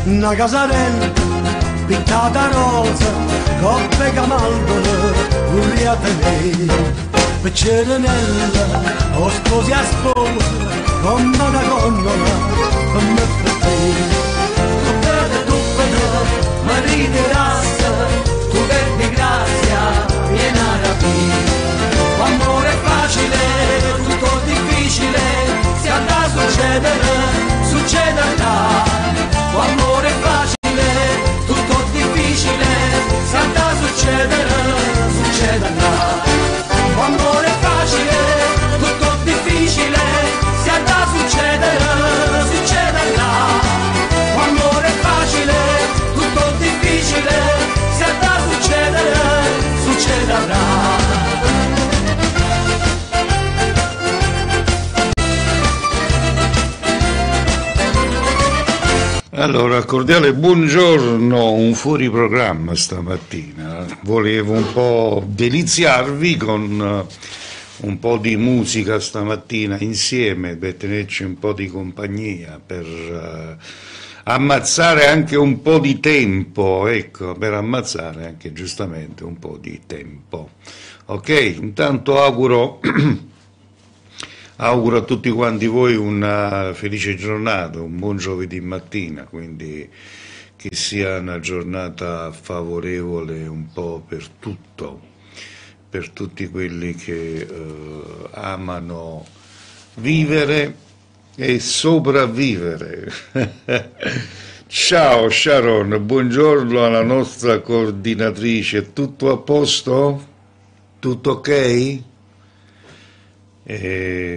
una casarella pittata rosa, coppe camaldole, urriate lei. Piccerenella, o sposi a sposa, come una gondola, come per te. Tu vede, ma riderassa, tu che di grazia viene a rapire. Amore facile, tutto difficile, se andrà a succedere, succederà. Amore facile, tutto difficile, se andrà a succedere, succederà. Amore facile, tutto difficile, se andrà a succedere, succederà. Amore facile, tutto difficile, se andrà a succedere, succederà. Allora, cordiale buongiorno, un fuori programma stamattina. Volevo un po' deliziarvi con un po' di musica stamattina insieme per tenerci un po' di compagnia, per ammazzare anche un po' di tempo, ecco, per ammazzare anche giustamente un po' di tempo. Ok, intanto auguro a tutti quanti voi una felice giornata, un buon giovedì mattina, quindi che sia una giornata favorevole un po' per tutto, per tutti quelli che amano vivere e sopravvivere. Ciao Sharon, buongiorno alla nostra coordinatrice, tutto a posto? Tutto ok?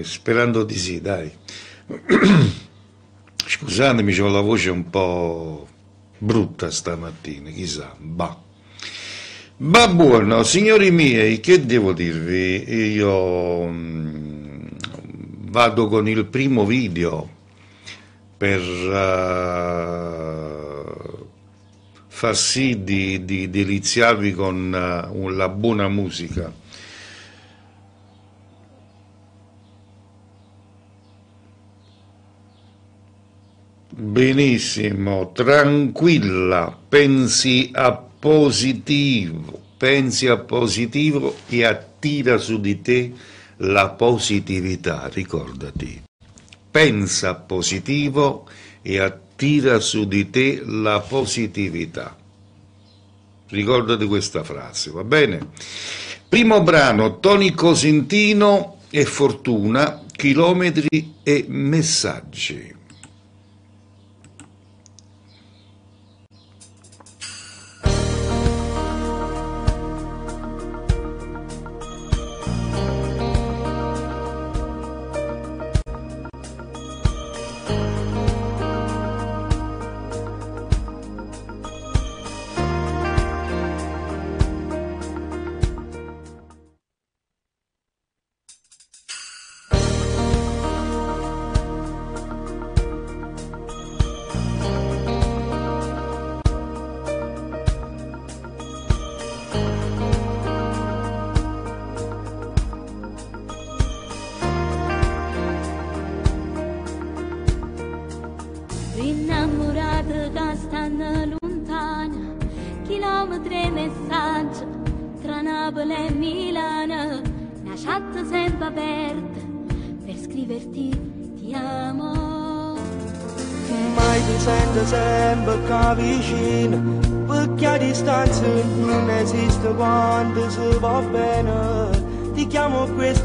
Sperando di sì, dai. Scusatemi, c'ho la voce un po' brutta stamattina, chissà, bah. Ma buono, signori miei, che devo dirvi? Io vado con il primo video per far sì di deliziarvi con la buona musica. Benissimo, tranquilla, pensi a positivo e attira su di te la positività, ricordati. Pensa positivo e attira su di te la positività. Ricordati questa frase, va bene? Primo brano, Tony Cosentino e Fortuna, chilometri e messaggi.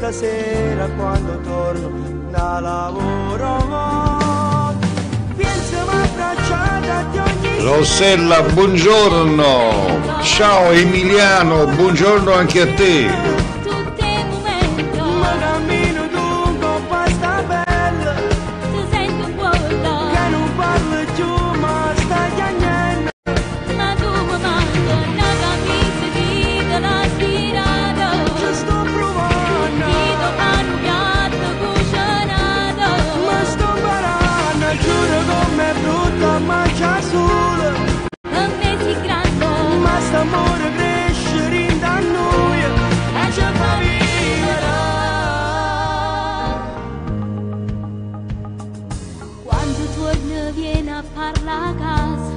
Sera quando torno da lavoro Rossella, buongiorno, ciao Emiliano, buongiorno anche a te. Amore cresce in da noi, mamma viene a parlare a casa,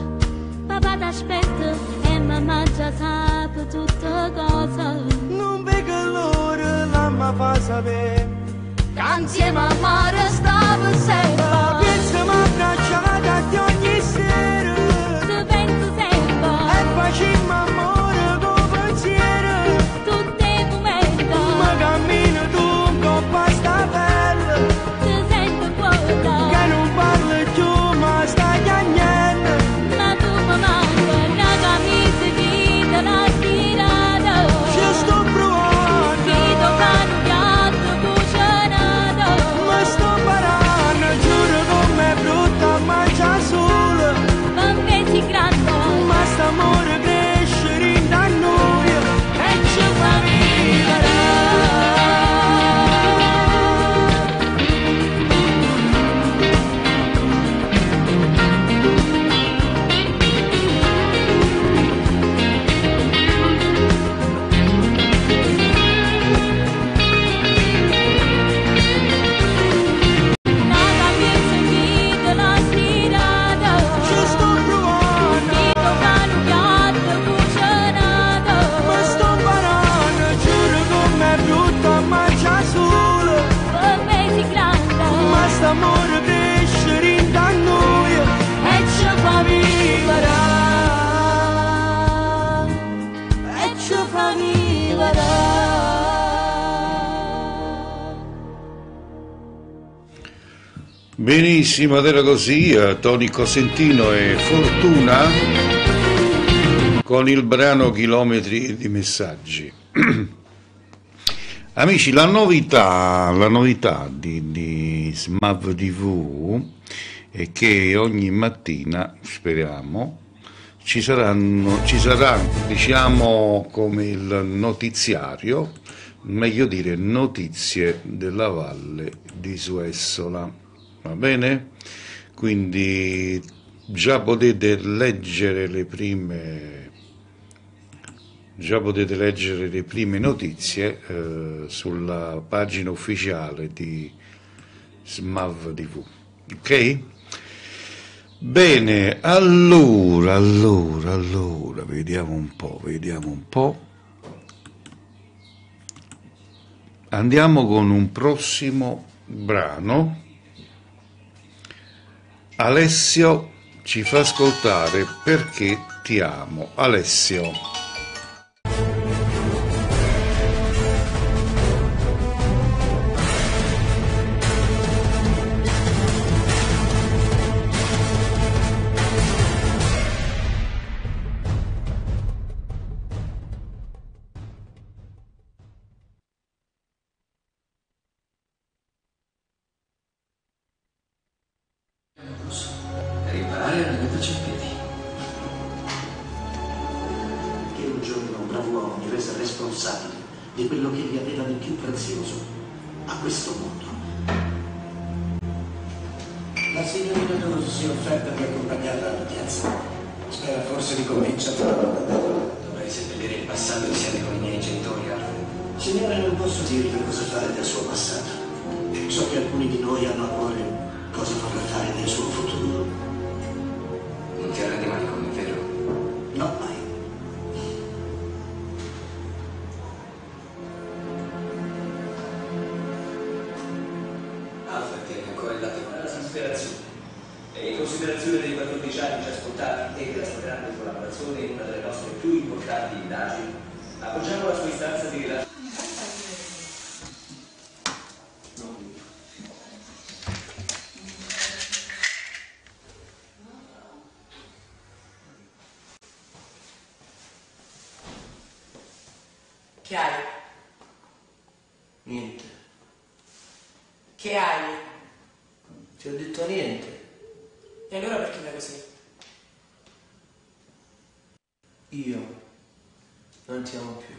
papà t'aspetta e mamma già sa tutte cose. Non vedo l'ora, mamma fa sapere Che insieme a mare stava sempre. pensa mi abbracciata di ogni sera Ti penso sempre. e facciamo amore con pensiero. Tutti i momenti. Ma cammina tu un po' a sta pelle Ti sento vuota. che non parli più ma stai piangendo. Ma tu mi manca una camisa che te l'ha tirata. Ci sto provando, Che tocca un piatto cucinato. ma sto parando, giuro com'è brutta mangia sola. Perché si grande. Ma st'amore cresce in da noi e ci fa vivere. Una camisa che te l'ha tirata. Ci sto provando, Che tocca un piatto cucinato. ma sto parando, giuro com'è brutta mangia sola. Perché si grande. Ma st'amore cresce in da noi e ci fa vivere. E ci fa vivere. Benissimo, ed era così Tony Cosentino e Fortuna con il brano Chilometri di messaggi. Amici, la novità di Smav TV è che ogni mattina, speriamo, ci sarà, diciamo, come il notiziario, meglio dire notizie della valle di Suessola. Va bene? Quindi già potete leggere le prime notizie sulla pagina ufficiale di Smav TV. Ok? Bene, allora, vediamo un po'. Andiamo con un prossimo brano. Alessio ci fa ascoltare Perché ti amo. Alessio. Per imparare a rimetterci in piedi. Che un giorno un bravo uomo mi rese responsabile di quello che gli aveva di più prezioso a questo mondo. La signorina Rose si è offerta di accompagnarla all'udienza. Spera forse di convincerla. Dovrei seppellire il passato insieme con i miei genitori, Alfred. Signore, non posso dirle cosa fare del suo passato. So che alcuni di noi hanno a cuore cosa vorrà fare del suo futuro. Non ti arrendi mai con me, vero? No, mai. Alfred tiene ancora il latte con la disperazione. E in considerazione dei 14 anni già scontati e della sua grande collaborazione in una delle nostre più importanti indagini, appoggiamo la sua istanza di rilascio. Che hai? Niente. Che hai? Ti ho detto niente. E allora perché fai così? Io non ti amo più.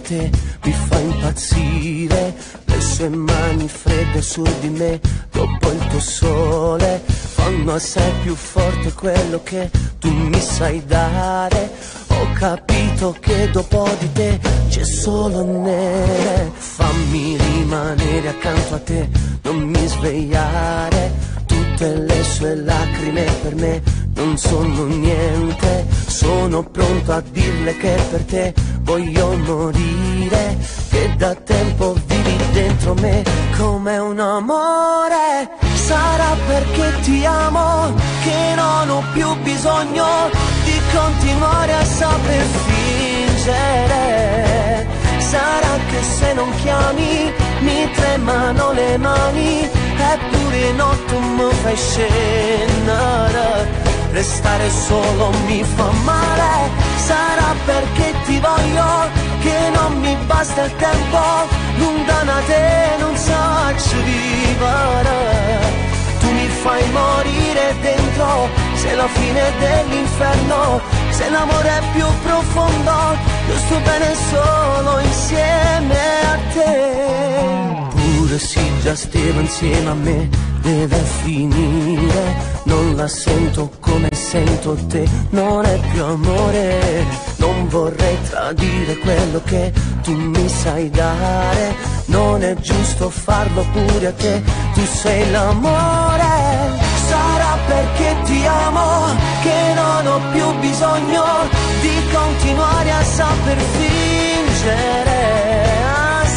te mi fa impazzire, le sue mani fredde su di me dopo il tuo sole fanno assai più forte quello che tu mi sai dare. Ho capito che dopo di te c'è solo nere, fammi rimanere accanto a te, non mi svegliare, tutte le sue lacrime per me non sono niente, sono pronto a dirle che per te voglio morire, che da tempo vivi dentro me come un amore. Sarà perché ti amo che non ho più bisogno di continuare a saper fingere. Sarà che se non chiami mi tremano le mani, eppure no tu mi fai scendere. Restare solo mi fa male, sarà perché ti voglio che non mi basta il tempo, lontana da te non so vivere. Tu mi fai morire dentro, sei la fine dell'inferno, se l'amore è più profondo, io sto bene solo insieme a te. Pure se già stiamo insieme a me, deve finire, non la sento come sento te, non è più amore, non vorrei tradire quello che tu mi sai dare, non è giusto farlo pure a te, tu sei l'amore. Sarà perché ti amo che non ho più bisogno di continuare a saper fingere.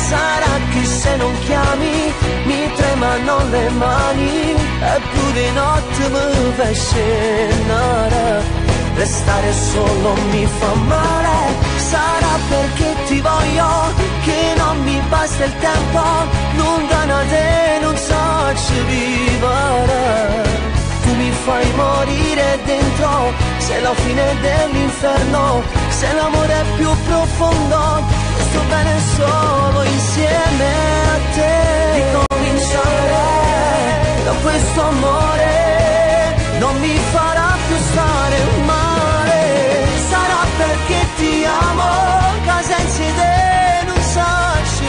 Sarà che se non chiami mi tremano le mani, eppure notte mi fai scendere. Restare solo mi fa male, sarà perché ti voglio che non mi basta il tempo, lontana da te non so vivere. Tu mi fai morire dentro, sei la fine dell'inferno, se l'amore è più profondo, sto bene solo insieme a te. Ricominciare da questo amore non mi farà più stare male. Sarà perché ti amo, che senza te non so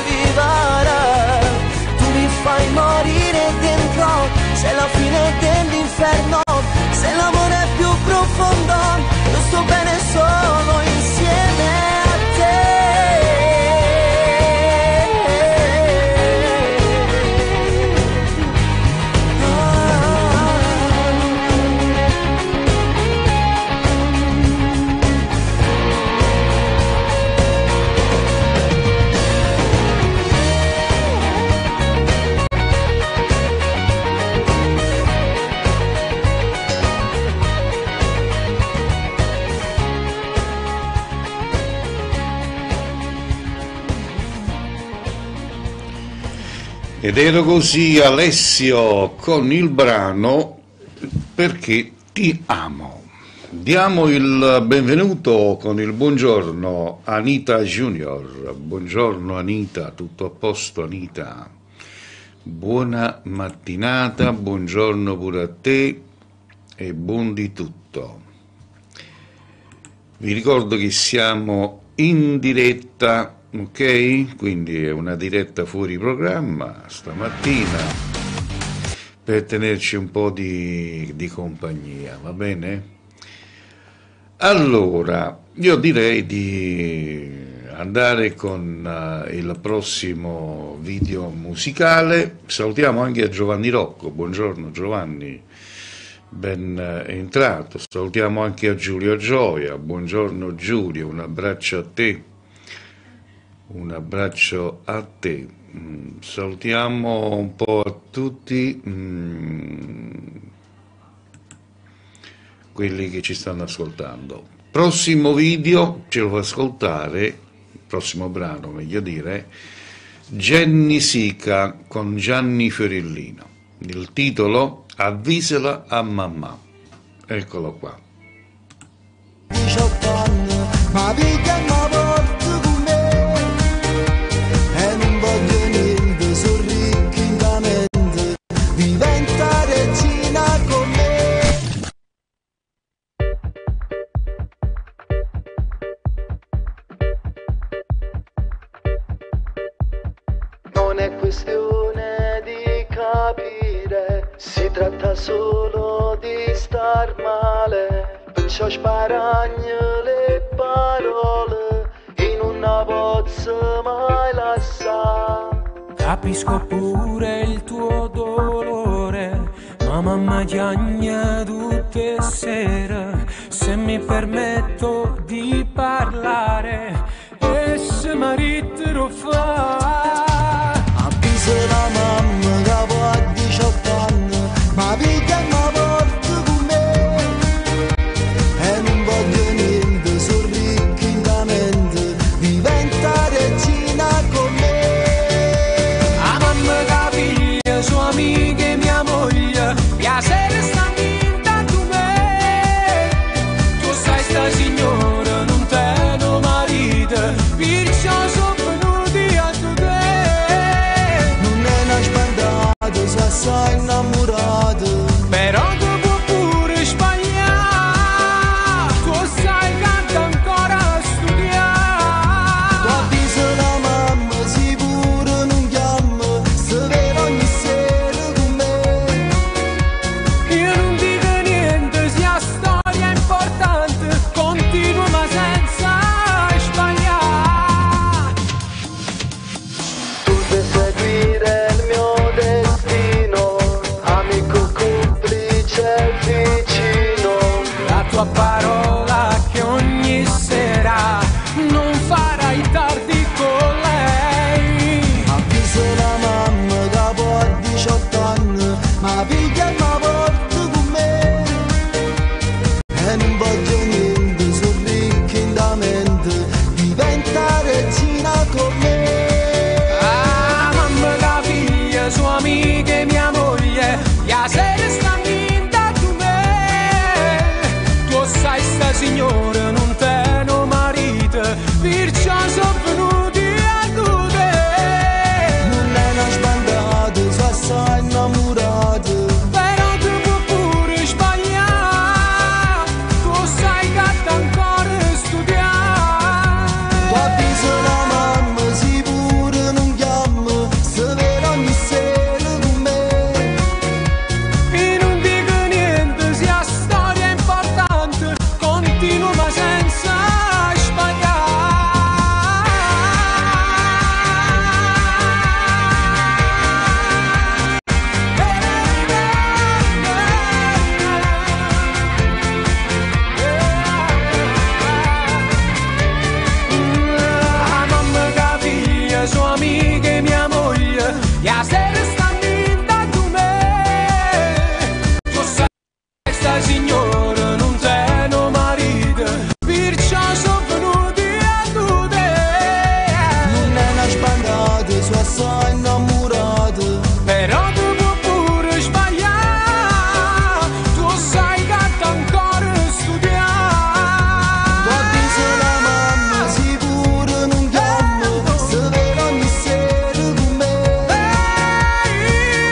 vivere. Tu mi fai morire dentro, sei la fine dell'inferno, se l'amore è più profondo, io sto bene solo insieme a te. Ed ero così Alessio con il brano Perché ti amo. Diamo il benvenuto con il buongiorno Anita Junior. Buongiorno Anita, tutto a posto Anita? Buona mattinata, buongiorno pure a te e buon di tutto. Vi ricordo che siamo in diretta, ok? Quindi è una diretta fuori programma stamattina per tenerci un po' di compagnia, va bene? Allora, io direi di andare con il prossimo video musicale. Salutiamo anche a Giovanni Rocco, buongiorno Giovanni, ben entrato. Salutiamo anche a Giulio Gioia, buongiorno Giulio, un abbraccio a te. Un abbraccio a te. Salutiamo un po' a tutti quelli che ci stanno ascoltando. Prossimo video ce lo fa ascoltare, prossimo brano meglio dire, Jenny Sica con Gianni Fiorellino. Il titolo Avvisala a mamma. Eccolo qua. Ma picchia ma porto con me e non voglio niente, sono ricchamente, diventa regina con me. Si tratta solo di star male, perciò sparagno le parole in una pozza mai lascia. Capisco pure il tuo dolore, ma mamma chiagna tutte sere. Se mi permetto di parlare, e se marito fa. Avviso la mamma che va a 18 anni, ma piglia e mi porta con me. E non voglio niente, sono ricco in da mente, diventa regina con me. A mamma che figlia, sua amica e mia moglie, piacere sta vinta tu me. Tu sai sta signora, non te no marito, perciò sono venuti a tu te. Non è una spandata, sono assai innamorato. Però tu puoi pure sbagliare, tu sai che ancora a studiare. Tu avviso la mamma, sicuro non chiama, se vero ogni sera con me. Io non dico niente, sia storia importante, continua ma senza sbagliare. Tu devi seguire il mio destino, amico complice vicino. La tua parola che ogni sera non farai tardi con lei. Avviso la mamma che poi a 18 anni, ma piglia e mi porta con me. E non voglio niente, sono ricco in da mente, diventa regina con me. Ah, mamma la figlia, sua amica e mia moglie, la sera sta vinta tu me. Tu sai sta signora, non te no marito, perciò sono venuti a tu te. Non è una sbandata, sono assai innamorato. Però tu puoi pure sbagliare, tu sai che ancora studiare. Tu avviso la mamma, sicuro non chiama, se vero ogni sera con me. E non dico niente, sia storia importante, continua ma senza sbagliare. Mamma che figlia, sua amica e mia moglie, la sera sta vinta tu me. Tu sai sta signora, non te no marito, perciò sono venuti a tu te. Non è una sbandata, sono assai innamorato. Però tu puoi pure sbagliare, tu sai che ancora studiare. Tu avviso la mamma, sicuro non chiama, se vero ogni sera con me.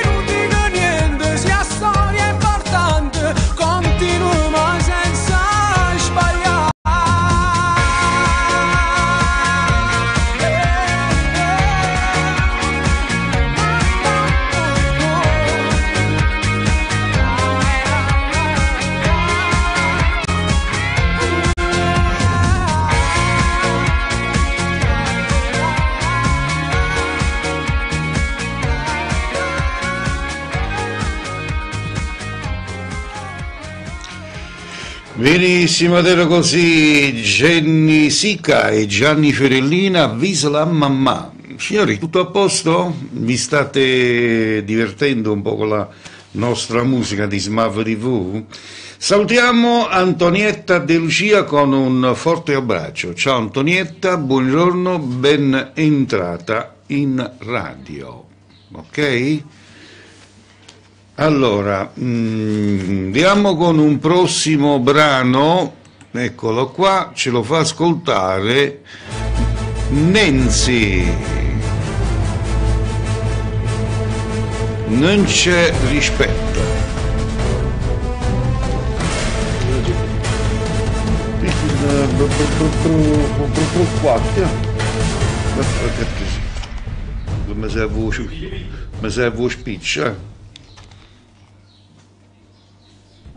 Non dico niente, sia storia importante, continua ma senza sbagliare. Benissimo, ed era così Jenny Sica e Gianni Fiorellina, avviso la mamma. Signori, tutto a posto? Vi state divertendo un po' con la nostra musica di Smav TV? Salutiamo Antonietta De Lucia con un forte abbraccio. Ciao Antonietta, buongiorno, ben entrata in radio. Ok? Allora, andiamo con un prossimo brano, eccolo qua, ce lo fa ascoltare Nancy. Non c'è rispetto. Mi serve spiccia.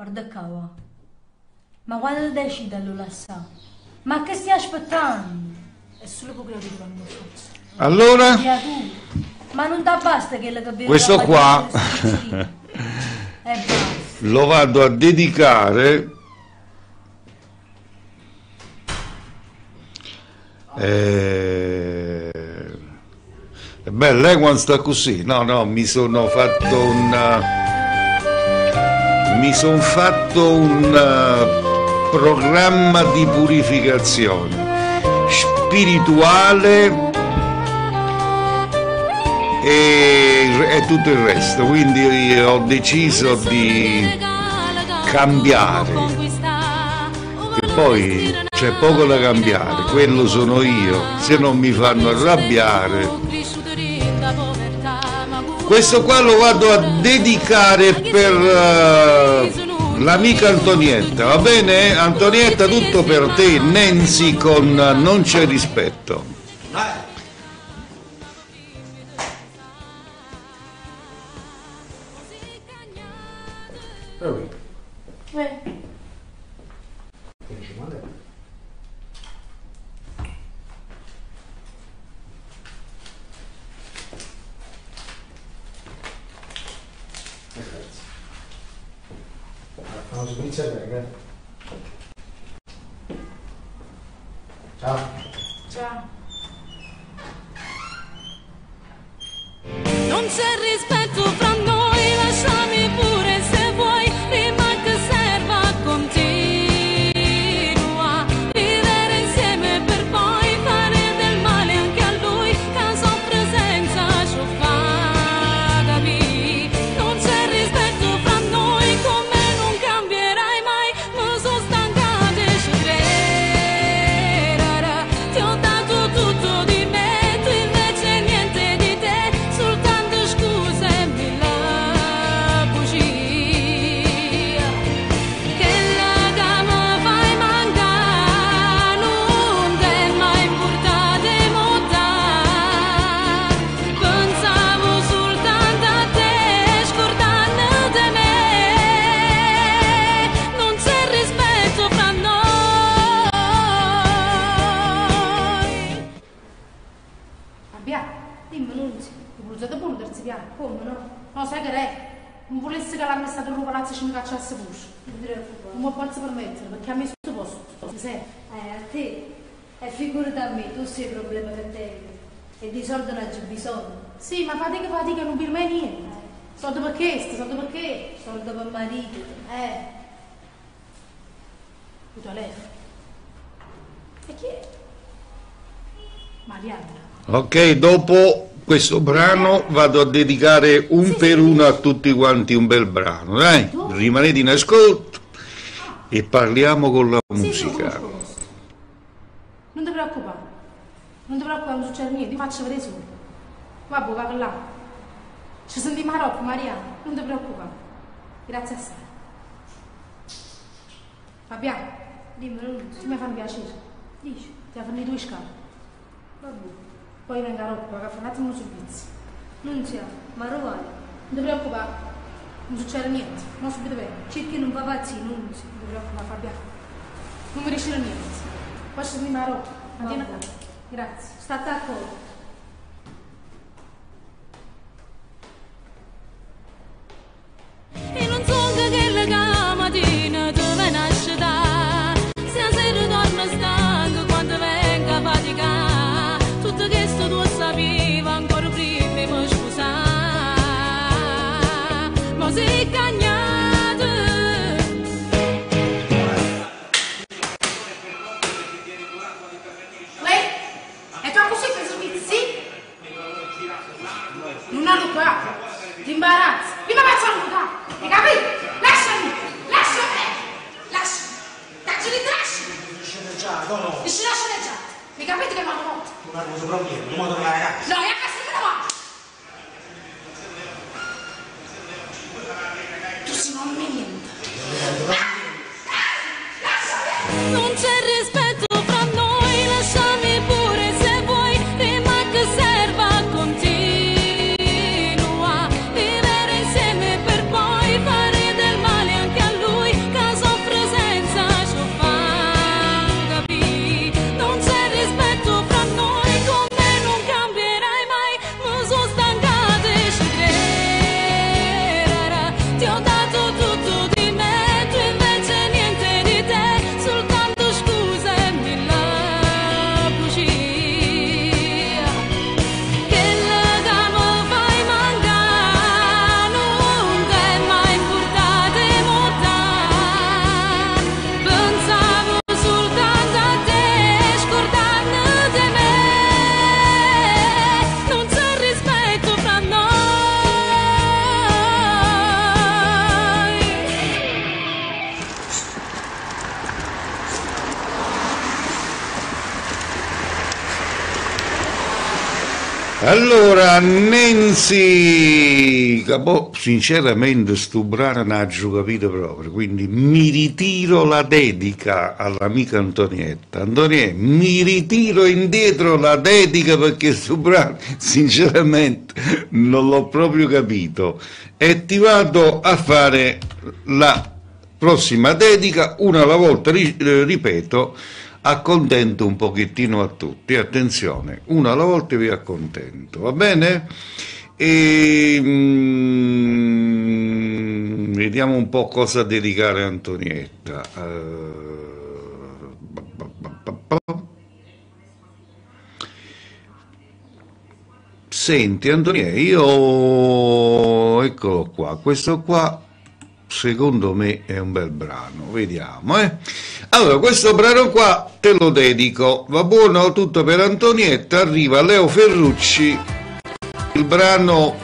far cava. Ma quando decide lo lascia? Ma che stai aspettando? È solo poco che non lo faccio. Allora? Ma non ti basta che la capire. Questo qua lo vado a dedicare beh, lei quando sta così, no, mi sono fatto un programma di purificazione spirituale e tutto il resto, quindi ho deciso di cambiare, che poi c'è poco da cambiare, quello sono io, se non mi fanno arrabbiare. Questo qua lo vado a dedicare per l'amica Antonietta, va bene? Antonietta, tutto per te. Nancy con Non c'è rispetto. Ciao. Ciao. Non c'è rispetto fra noi, lasciami pure se vuoi, prima che serva continua, vivere insieme per poi fare del male anche a lui, che soffre senza sciuffare, capì? Non c'è rispetto fra noi, con me non cambierai mai, mi sono stancata di scegliere, ti ho dato tutto di me, tu invece niente di te, soltanto scuse e mille bugie, che la cama fai mancare, non te mai portate montare, pensavo soltanto a te, scordando di me, non c'è rispetto fra noi. Abbia, dimmi, non si. Ho voluto buono terzo piano, come no? No, sai che è? Non volessi che l'hanno stato in un palazzo e ci mi cacciasse pure. Non mi posso permettere, perché a me sto posto. Ti serve? A te. E figurati a me, tu sei il problema che te. E di soldi non c'è bisogno. Sì, ma fatica, non per me niente. Soldi per questo, soldi per che? Soldi per marito. Il telefono. E chi è? Marianna. Ok, dopo questo brano vado a dedicare un per uno a tutti quanti un bel brano, dai, rimanete in ascolto e parliamo con la musica. Non ti preoccupare, non succede niente, ti faccio vedere solo. Vabbè, va là. Ci sentiamo a roba, Marianna, non ti preoccupare. Grazie a te. Fabiano, Dimmi, non se mi fa un piacere, dici. ti ha fatto 2 scale. Vabbè. Poi venga a roba, che fa un attimo un servizio. Non c'è, ma rovare. Non ti preoccupare, non succede niente, non subito bene. Cerchi non fa pazzi, non c'è. Non ti preoccupare, Fabiano. Non mi riesce niente. Poi ci sentiamo a roba. Andiamo a casa. Grazie. State d'accordo. E non so che la mattina dove nasce da, se ritorno stanco quando venga a faticare, tutto questo tu sapevi ancora prima di mi scusare, ma sei cagnato. Lei? E tu così per servizi? Non hanno qua. Ti imbarazzi. Mi va a salutare. Hai capito? Lasciami. Dacci di trasci. Sceneggiato, no? Dici lasciami già. Mi capite che mi hanno fatto? Non arrivo sopra un niente, non modo con la ragazza. No, è a casa che la va. Tu sei non mi niente. Non c'è rispetto fra noi, lasciami pure se vuoi, prima che serva continua, vivere insieme per poi fare del male anche a lui, Ti ho dato tutto di me, tu invece niente di te, soltanto scuse e mille bugie. Che legame fai mancare, non ti è mai importato mortare. Pensavo soltanto a te, scordando di me. Non c'è rispetto fra noi. Allora, Nancy, sinceramente sto brano non ho capito proprio, quindi mi ritiro la dedica all'amica Antonietta. Antonietta, mi ritiro indietro la dedica perché sto brano sinceramente non l'ho proprio capito e ti vado a fare la prossima dedica, una alla volta, ripeto, accontento un pochettino a tutti, attenzione, una alla volta vi accontento, va bene? E vediamo un po' cosa dedicare a Antonietta. Senti Antonietta, io eccolo qua, questo qua secondo me è un bel brano, vediamo. Allora, questo brano qua te lo dedico, va buono? Tutto per Antonietta, arriva Leo Ferrucci, il brano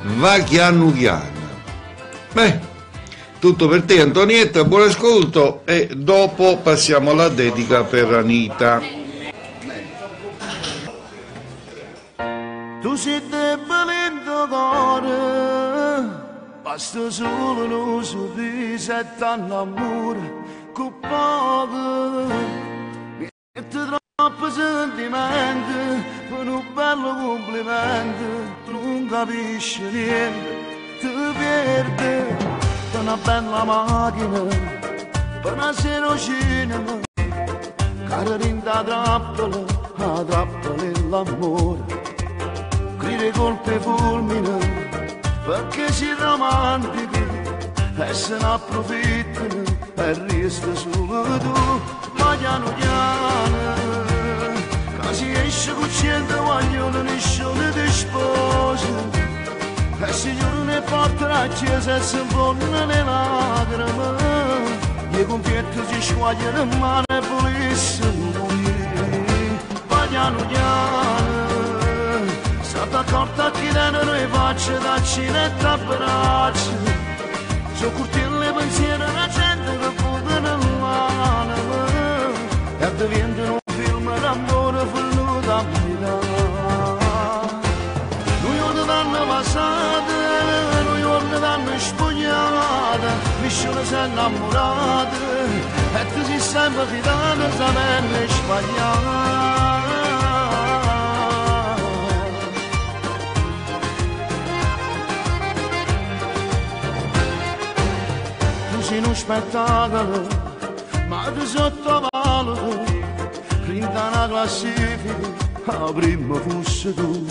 Va chiano chiano. Tutto per te Antonietta, buon ascolto e dopo passiamo alla dedica per Anita. Tu sei debole cuore, basta solo un sorriso e t'annamora con poco. Mette troppo sentimento per un bello complimento, tu non capisci niente, ti perdi per una bella macchina, per una sera cinema, carina trappola, la trappola e l'amore. Grida colpe fulmine perché si romantichi e se ne approfittano e resta solo tu. Ma piano piano che si esce con cento vogliono nessuno ti sposa e si giurano e portano a chiesa e si impongono le lacrime e con pietro si squagliano in mano e volessero morire. Ma piano piano stata accorta che danno le facce da cinetta a braccia, sono curti le pensieri la gente che fuga nell'anima e diventano un film d'amore venuto a Milano. Noi giorni danno passate, noi giorni danno spogliate, nessuno si è innamorato e tu sei sempre fidato, sapendo sbagliare. In un spettacolo, ma ti sottovaluto, printa una classifica, la prima fosse tu.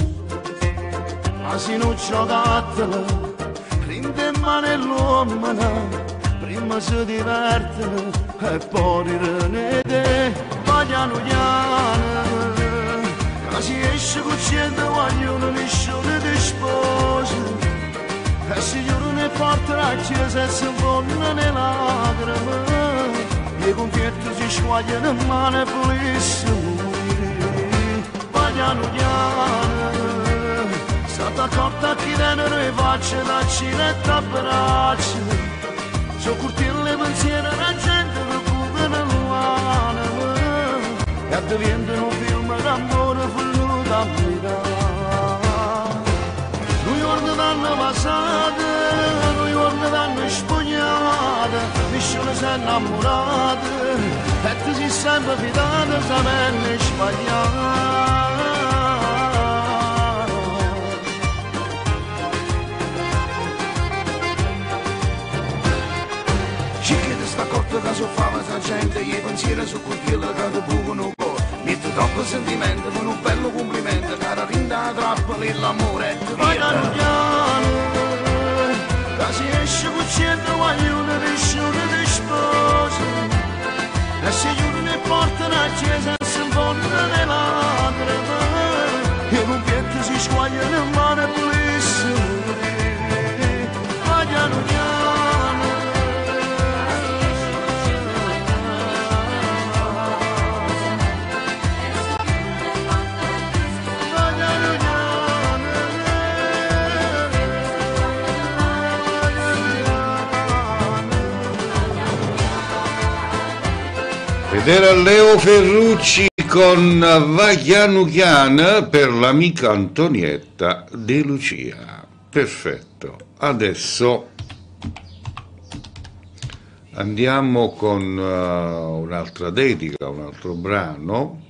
Ma se non giocattela, prende in mano l'uomo, prima si divertono e poi rirene. Ma piano piano, che si esce con cento vogliono nessuno ti sposa. E si giurano e portano a chiesa e si impongono le lacrime e con pietro si squagliano in mano e volessero morire. Ma piano piano stata accorta che danno le facce da cinetta a braccia, sono curti le pensieri la gente che fuga nell'anima e diventano un film d'amore venuto a Milano. Noi giorni danno passate, noi giorni danno spogliate, nessuno si è innamorato e tu sei sempre fidato, sapendo sbagliare. Ci chiede sta corta che soffava sta gente, i pensieri su quello che ti bucano cuore. Mette troppo sentimento con un bello complimento, cara rinda la trappola e l'amore e ti piano piano che si esce con centro guaglione di scione di sposa e si chiudono le porte nella chiesa e si infondono le lacrime e con piette si squagliano in mano e pulissimo ma piano piano ed era Leo Ferrucci con Vagliano Chian per l'amica Antonietta De Lucia. Perfetto, adesso andiamo con un'altra dedica, un altro brano.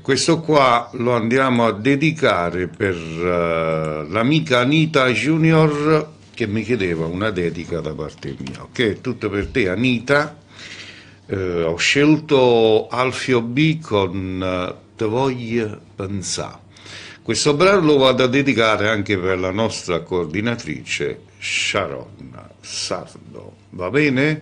Questo qua lo andiamo a dedicare per l'amica Anita Junior, che mi chiedeva una dedica da parte mia. Ok, tutto per te Anita. Ho scelto Alfio B con Te voglio pensare. Questo brano lo vado a dedicare anche per la nostra coordinatrice Sharon Sardo, va bene?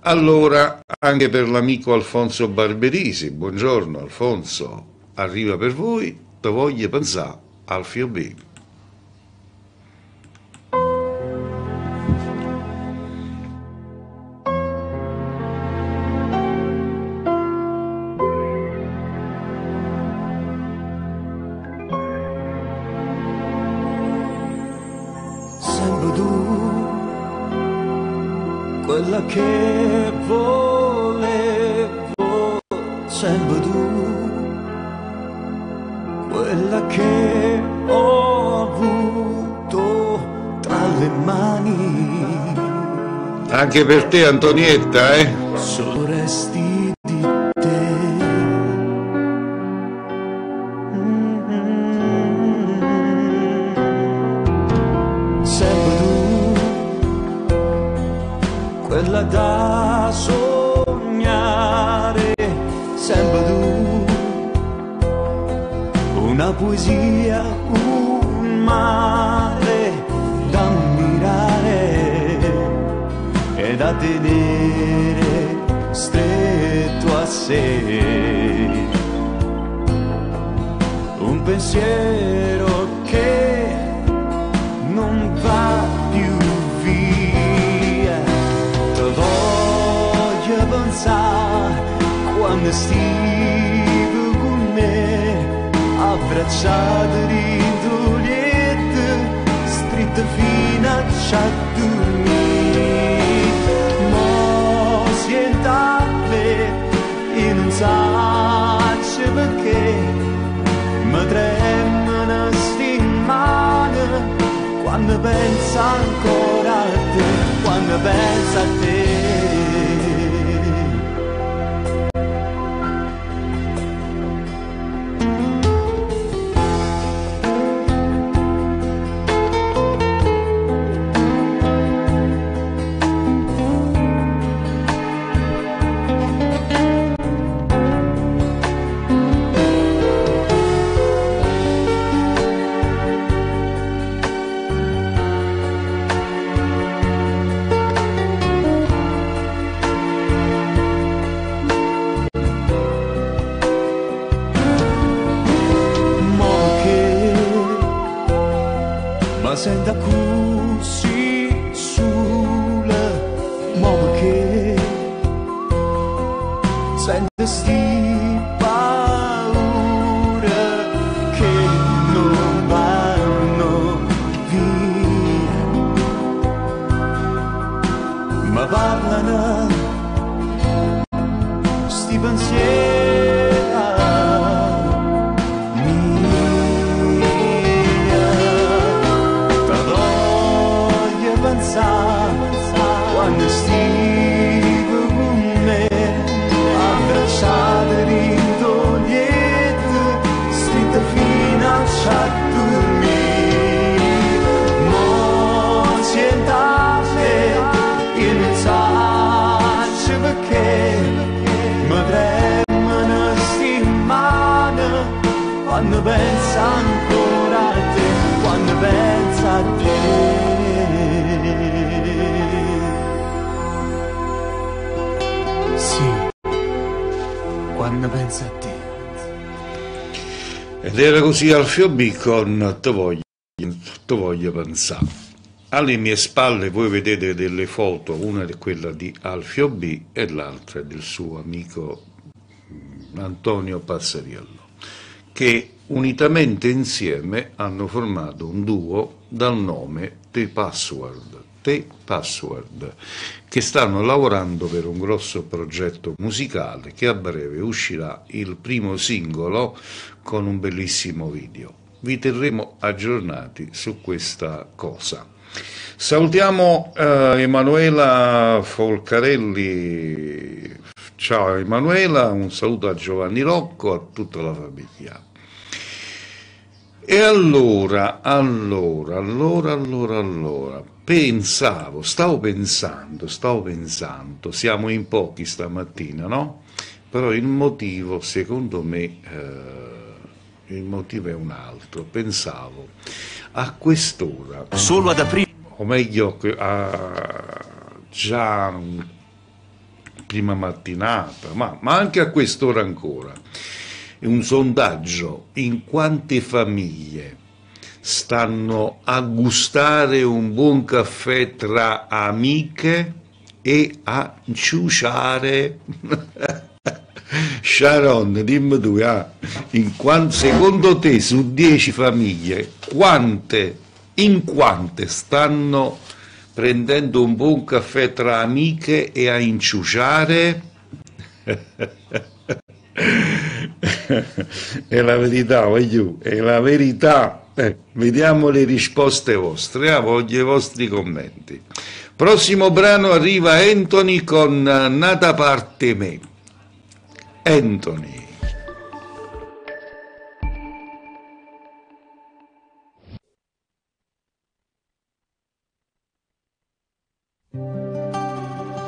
Allora, anche per l'amico Alfonso Barberisi, buongiorno Alfonso, arriva per voi Te voglio pensare, Alfio B. Quella che volevo, sempre tu, quella che ho avuto tra le mani. Anche per te Antonietta, Solo resti di te. Sempre tu, quella da sognare, sempre tu, una poesia, un mare da ammirare e da tenere stretto a sé, un pensiero che non va più via. Te voglio pensare quando stivi con me, abbracciato dentro liette, stritte fino a dormire. Mo sientate e non saccio perché mi tremano sti mani quando penso ancora a te, quando penso a te. Senta così sola, ma perché sento sti paura che non vanno via, ma parlano sti pensieri quando stivo con me, abbracciate dentro liette, stritte fino a dormire. Mo sientate e non saccio perché mi tremano sti mani quando penso ancora a te, quando penso a te. ne pensa a te. Ed era così Alfio B con Te voglio pensare. Alle mie spalle voi vedete delle foto, una è quella di Alfio B e l'altra è del suo amico Antonio Passariello, che unitamente insieme hanno formato un duo dal nome The Password, che stanno lavorando per un grosso progetto musicale che a breve uscirà il primo singolo con un bellissimo video. Vi terremo aggiornati su questa cosa. Salutiamo Emanuela Folcarelli. Ciao Emanuela, un saluto a Giovanni Rocco, a tutta la famiglia. E allora, stavo pensando, siamo in pochi stamattina, no? Però il motivo, secondo me, il motivo è un altro. Pensavo, a quest'ora, solo ad aprire, o meglio, già prima mattinata, ma anche a quest'ora ancora, un sondaggio: in quante famiglie stanno a gustare un buon caffè tra amiche e a ciuciare? Sharon, dimmi tu, secondo te su 10 famiglie in quante stanno prendendo un buon caffè tra amiche e a inciuciare? È la verità, è la verità. Vediamo le risposte vostre, voglio i vostri commenti. Prossimo brano arriva Anthony con Nata parte me. Anthony.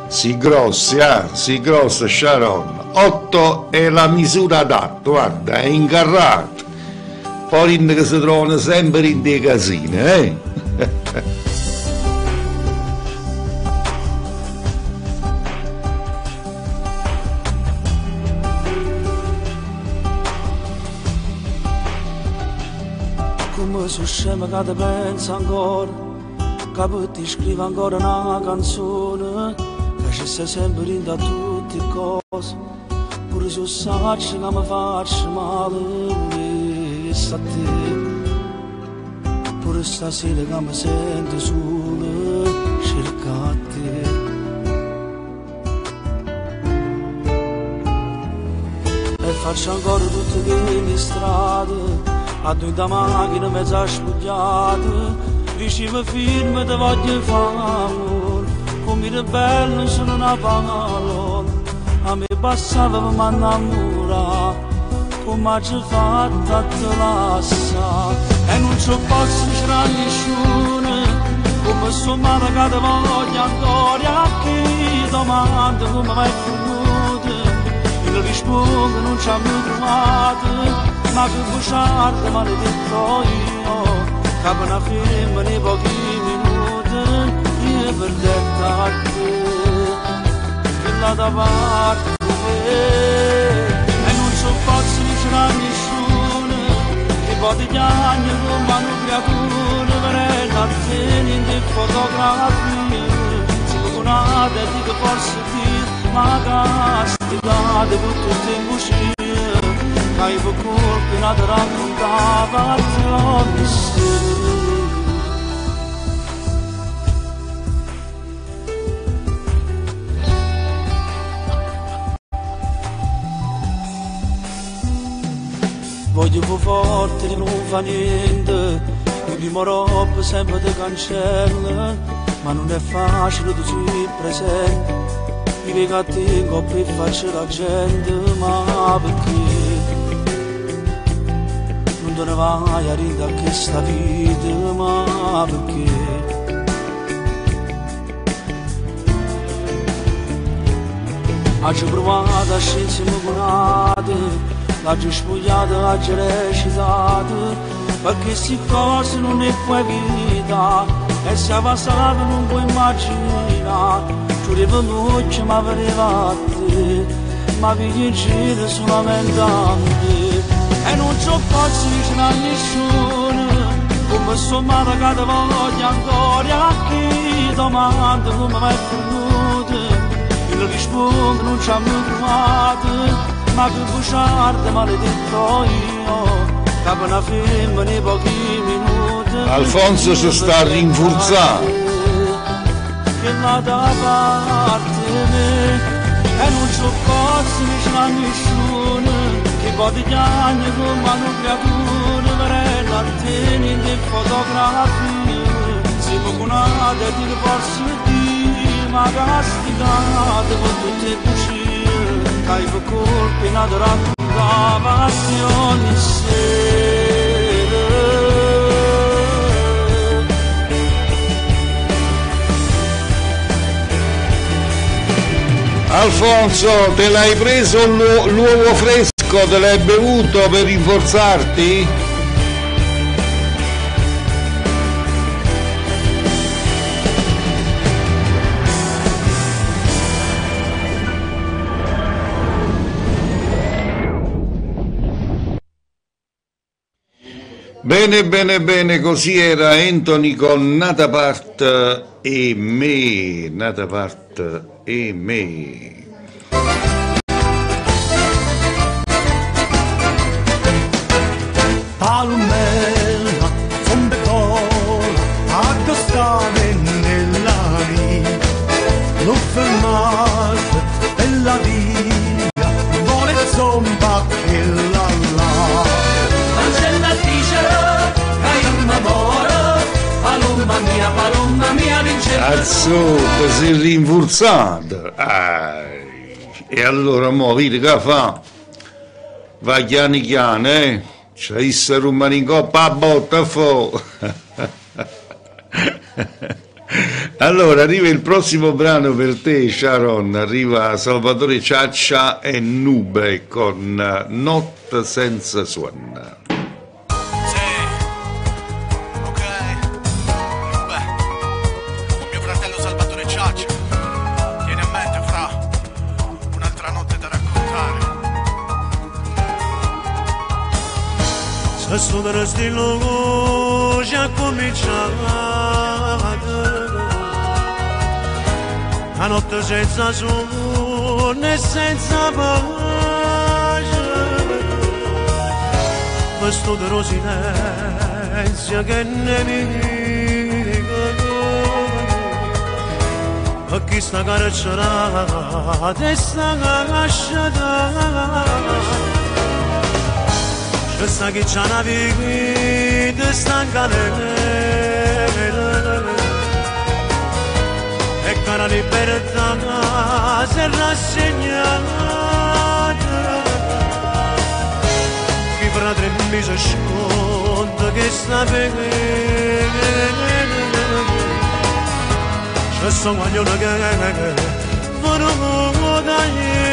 Si grossa Sharon. 8 è la misura adatta, guarda, è ingarrato. Poi che si trovano sempre in dei casine, Come sono scema che ti pensa ancora, che poi ti scrivo ancora una canzone, che ci sei sempre in da tutte le cose, pure se sacci che mi faccio male, a te, pure stasera che mi sento solo, cerca a te. E faccio ancora tutte quelle strade, a due da macchina mezza spugliate, vicino firme te voglio fare, come il bello sono una parola, a me bastava per mi innamorare. Come ci fatta a te lascia e non ci posso c'era nessuno, come sono male che ti voglio ancora, a chi domanda come vai venuto, il rispondo non ci hanno trovato, ma che bugiardo maledetto io, che per una femmina nei pochi minuti, io perdetta a te, che la da parte non posso c'era nessuno che poi gli anni come hanno creature per l'azienda in dei fotografie sicurate di che posso dire ma castigate con tutte le bugie che hai per colpi nata raccontava a te ho visto. Voglio più forte che non fa niente, il primo rob sempre ti cancella, ma non è facile, tu sei presente, vivi che tengo per faccia la gente, ma perché non te ne vai a ridere a questa vita, ma perché oggi provato a scienze mugunate, l'ho spogliato, l'ho recitato, perché queste cose non ne puoi evitare, e se passato non puoi immaginare, giurevo noce ma voleva a te, ma vieni in giro solamente a te. E non ci posso vicino a nessuno, come sto male che ti voglio ancora, a chi domanda come mi è venuto. Il rispondo non ci hanno trovato, ma che bugiardo maledetto io, che per una femmina nei pochi minuti. Alfonso ci sta rinforzando. Che la da parte me, e non ci posso vicino a nessuno, che poi ti anni come una creatura, verrà a te in fotografie, siamo con una di forse di, ma castigate con tutte le bugie, che hai per colpi in adorata passione sera. Alfonso, te l'hai preso l'uovo fresco, te l'hai bevuto per rinforzarti? Bene, bene, bene, così era Anthony con Natapart e me, Natapart e me. Palmella, zombecola, accostare nell'aria, non fermarsi della via, vuole zomba che la là. Angela dice, palomma mia, vincente. Azzurro, si è rinforzato. E allora mo, vedi che fa? Va chiani chiani, c'è essere un manincoppa a botta fo. Allora arriva il prossimo brano per te, Sharon. Arriva Salvatore Ciaccia e Nube con Notte senza suono. Questo destino già cominciato, la notte senza sole e senza pace, questo dello silenzio che nemico, a chi sta carcerata e sta lasciata. Questa che c'ha una vita stanca e che la libertà si è rassegnata. Chi frate mi si sconta che sta bene, c'è sto guaglione che volevo dare.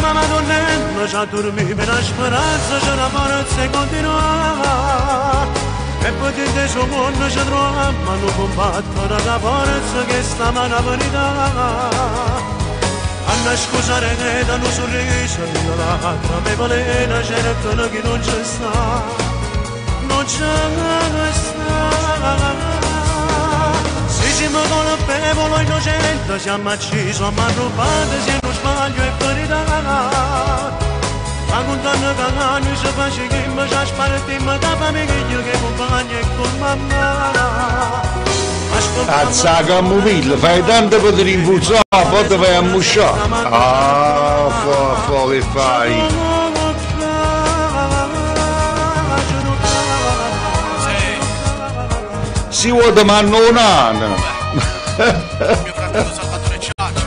Ma Madonna già dormi per la speranza, c'è la forza e continua. E poi ti inteso mondo ci trova, ma non combattono la forza che sta la verità. A nascosare che da un sorriso, io l'altra me valena, certo che non c'è sta, non c'è sta. Se siamo colpevoli innocenti, siamo accisi, ma rubati, se non sbaglio è verità. Ma contanto che l'anno si face che mi ci spartiamo da famiglia che compagni e con mamma. Azzaca mobile, fai tanto per rinforzare, poi ti vai a musciare. Che fai? Si vuole mannonare. Mio fratello Salvatore Ciaccia,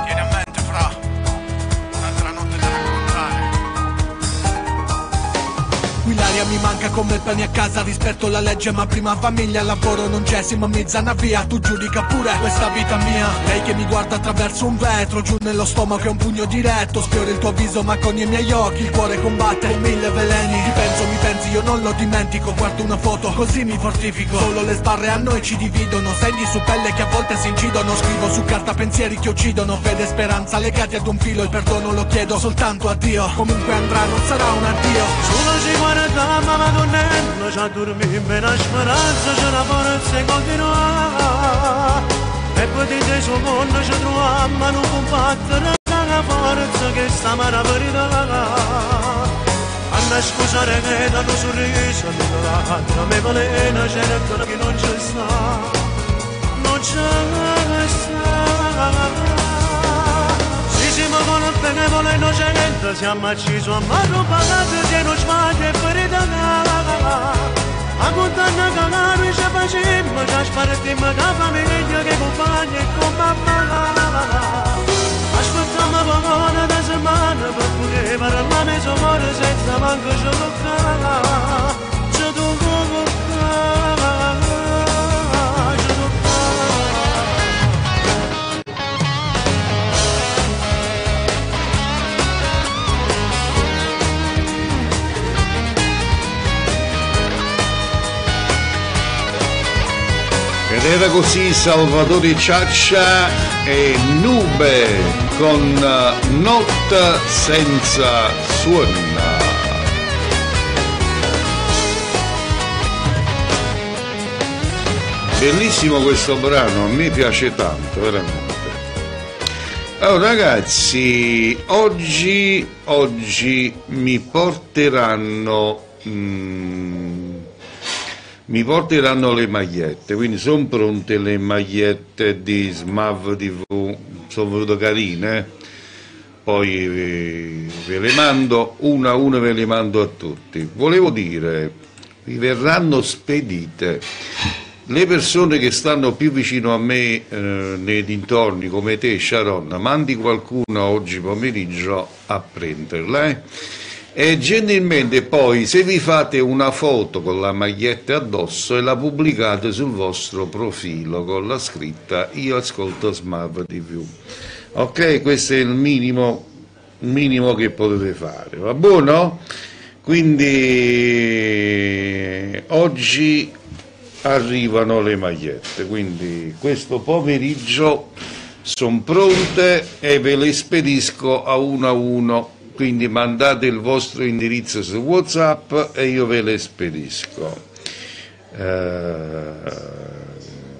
tieni a mente fra un'altra notte da raccontare. Qui l'aria mi manca come il pane a casa, rispetto la legge ma prima famiglia, lavoro non c'è, si mammizzana via, tu giudica pure questa vita mia. Lei che mi guarda attraverso un vetro, giù nello stomaco è un pugno diretto, sfioro il tuo viso ma con i miei occhi il cuore combatte con 1000 veleni. Ti penso, mi pensi, io non lo dimentico, guardo una foto così mi fortifico. Solo le sbarre a noi ci dividono, segni su pelle che a volte si incidono, scrivo su carta pensieri che uccidono, fede e speranza legati ad un filo, il perdono lo chiedo soltanto a Dio, comunque andrà, non sarà un addio. Solo ci guarda mamma donnella, già dormi bene a speranza, c'è la forza e continua. E poi di te suo mondo ci troviamo, ma non combattere la forza che sta mano verità. A scusare che danno sorriso all'altra, me velena certo che non c'è sta, non c'è sta. Siamo con il benevolo innocente, siamo accisi a mano pagate, se non sbaglia e ferita. A condanna che noi ci facciamo, ci spartiamo da famiglia che compagni e con mamma. Aspettiamo poco da settimana per poter fare la mezz'ora senza manco ci toccare. Ci toccare, ci toccare. Ed era così Salvatore Ciaccia e Nube con Notte senza suona. Bellissimo questo brano, a me piace tanto, veramente. Allora ragazzi, oggi mi porteranno le magliette, quindi sono pronte le magliette di Smav TV, sono venute carine, poi ve le mando una a una, ve le mando a tutti. Volevo dire, vi verranno spedite. Le persone che stanno più vicino a me nei dintorni, come te Sharon, mandi qualcuno oggi pomeriggio a prenderla, E gentilmente poi, se vi fate una foto con la maglietta addosso e la pubblicate sul vostro profilo con la scritta "Io ascolto Smav TV". Ok, questo è il minimo che potete fare, va buono? Quindi oggi arrivano le magliette, quindi questo pomeriggio sono pronte e ve le spedisco a uno. Quindi mandate il vostro indirizzo su WhatsApp e io ve le spedisco.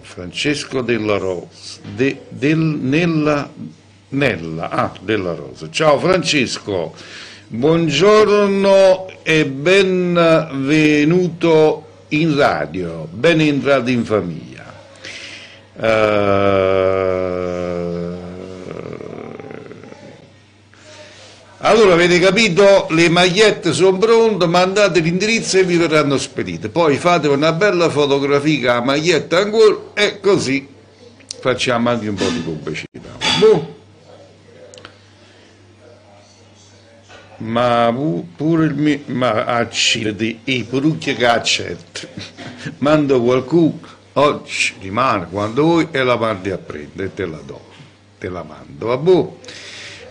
Francesco Della Rosa, Della Rosa. Ciao Francesco, buongiorno e benvenuto in radio, ben entrato in famiglia. Allora, avete capito? Le magliette sono pronte, mandate l'indirizzo e vi verranno spedite. Poi fate una bella fotografia a maglietta ancora e così facciamo anche un po' di pubblicità. Boh. Ma pure il mio... Ma accidenti, i perucchi che accetto. Mando qualcuno, oggi rimane quando vuoi e la mandi a prendere e te la do. Te la mando, vabbè.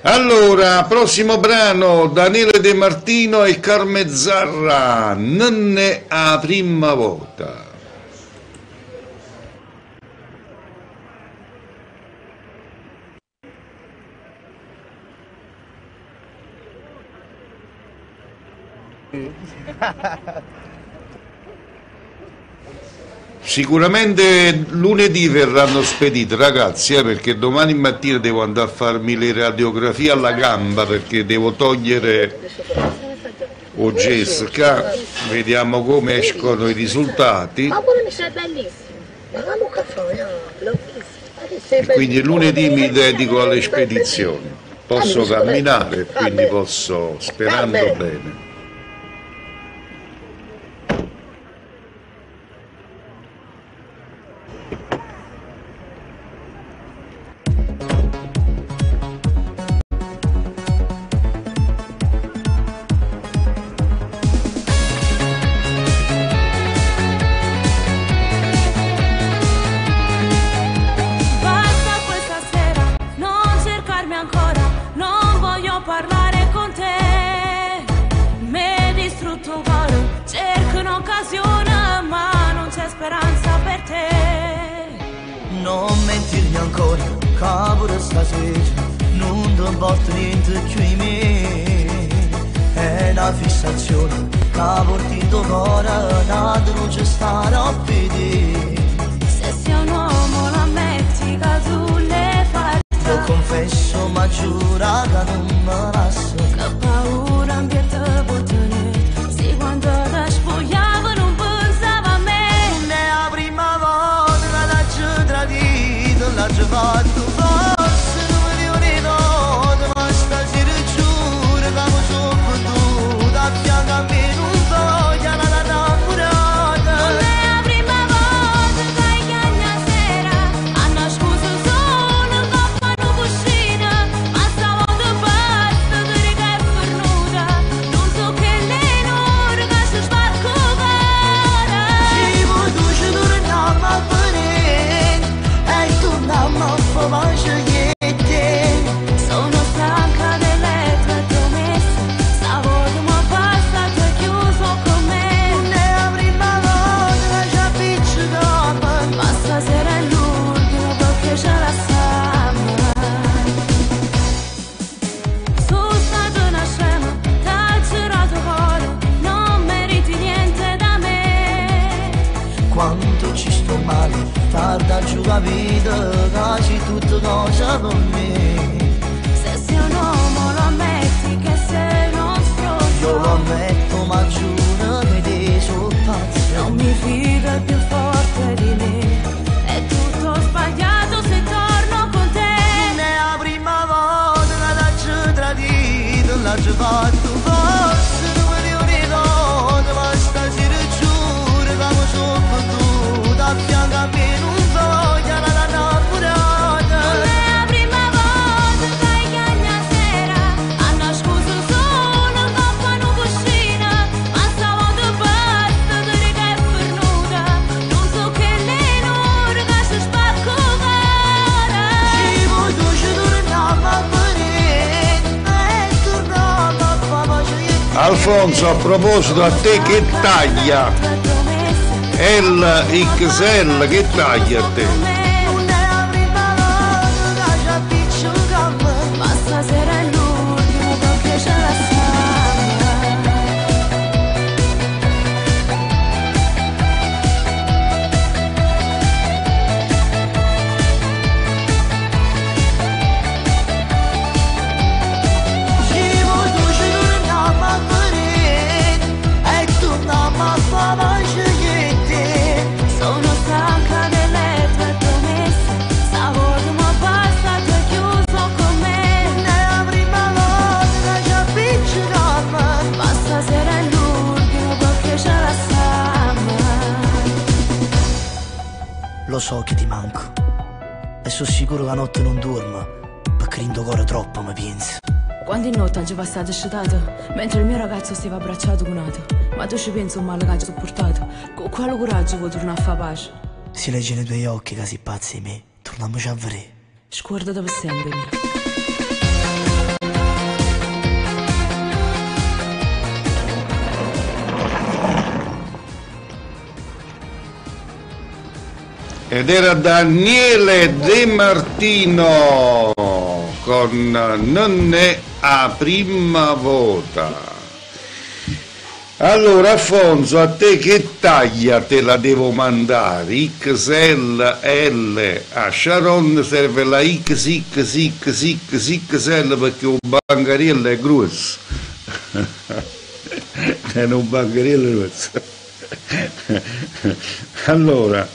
Allora, prossimo brano, Daniele De Martino e Carme Zarra, non è a prima volta. Sicuramente lunedì verranno spedite, ragazzi, perché domani mattina devo andare a farmi le radiografie alla gamba perché devo togliere Ogesca, vediamo come escono i risultati. Ma pure mi sei bellissimo. E quindi lunedì mi dedico alle spedizioni. Posso camminare, quindi posso, sperando bene. Non mentirmi ancora, cavolo stasera, non ti importa niente più di me. È una fissazione, che porti in tuo cuore, nato non ci starà a vedere. Se sei un uomo lo ammetti che tu le fai. Lo confesso ma giura che non me lascio. Che paura in più te può tenere. Se quando ti spogliavo non pensava a me. Ne è la prima volta che l'ho tradito, l'ho fatto forse non me ne ricordo. Ma stasera giuro che mi sono perduta, a fianco a me non voglio la innamorata. Non è la prima volta che ogni sera hanno scuso solo che fanno cucina. Ma stavolta basta dire che è pernuta. Non so che lei non che si sbarco cara. Ci vuoi tu ci torniamo a venire e torniamo a fare scegliete. Sono stanca delle tue promesse. Stavolta ma basta ti hai chiuso con me. Non è la prima volta che ci appiccichiamo, Ma stasera è l'ultima perché ce la siamo. Sono stata una scema, t'ha girato cuore. Non meriti niente da me. quanto ci sto male, tarda giù la vita, quasi tutte cose per me. Se sei un uomo lo ammetti che sei uno stronzo. Io lo ammetto ma giuro che te sono pazzo. Non mi fido, è più forte di me. È tutto sbagliato se torno con te. Non è la prima volta che l'ho tradito, l'ho fatto forse non me ne ricordo. Ma stasera giuro che mi sono perduta, a fianco a me non voglio la innamorata. Non è la prima volta che ogni sera hanno scuso solo che fanno cucina. Ma stavolta basta dire che è pernuta. Non so che lei non che si sbarco cara. Ci vuoi tu ci torniamo a venire e torniamo a fare scegliete. Alfonso, a proposito, a te che taglia? LXL, che taglia a te? Non è la prima volta che ci appiccichiamo, Ma stasera è l'ultimo perché ce la siamo. ci vuoi tu ci torniamo a venire e torniamo a fare scegliete. Sono stanca delle tue promesse. Stavolta ma basta ti hai chiuso con me. Non è la prima volta che ci appiccichiamo, Ma stasera è l'ultimo perché ce la siamo. lo so che ti manco e sono sicuro che la notte non dormo perché in tuo cuore troppo mi pensi. Quando in notte ci passate scetate, mentre il mio ragazzo stava abbracciato con altro. Ma tu ci pensi un male che hai sopportato? Con quale coraggio vuoi tornare a fare pace? Si legge nei tuoi occhi che sei pazzi di me, torniamoci a vedere. Scordati per sempre. Ed era Daniele De Martino con Non è a prima volta. Allora Alfonso, a te che taglia te la devo mandare? XL, a Sharon serve la XXXXL perché un bancariello è grosso. È un bancariello grosso. Allora,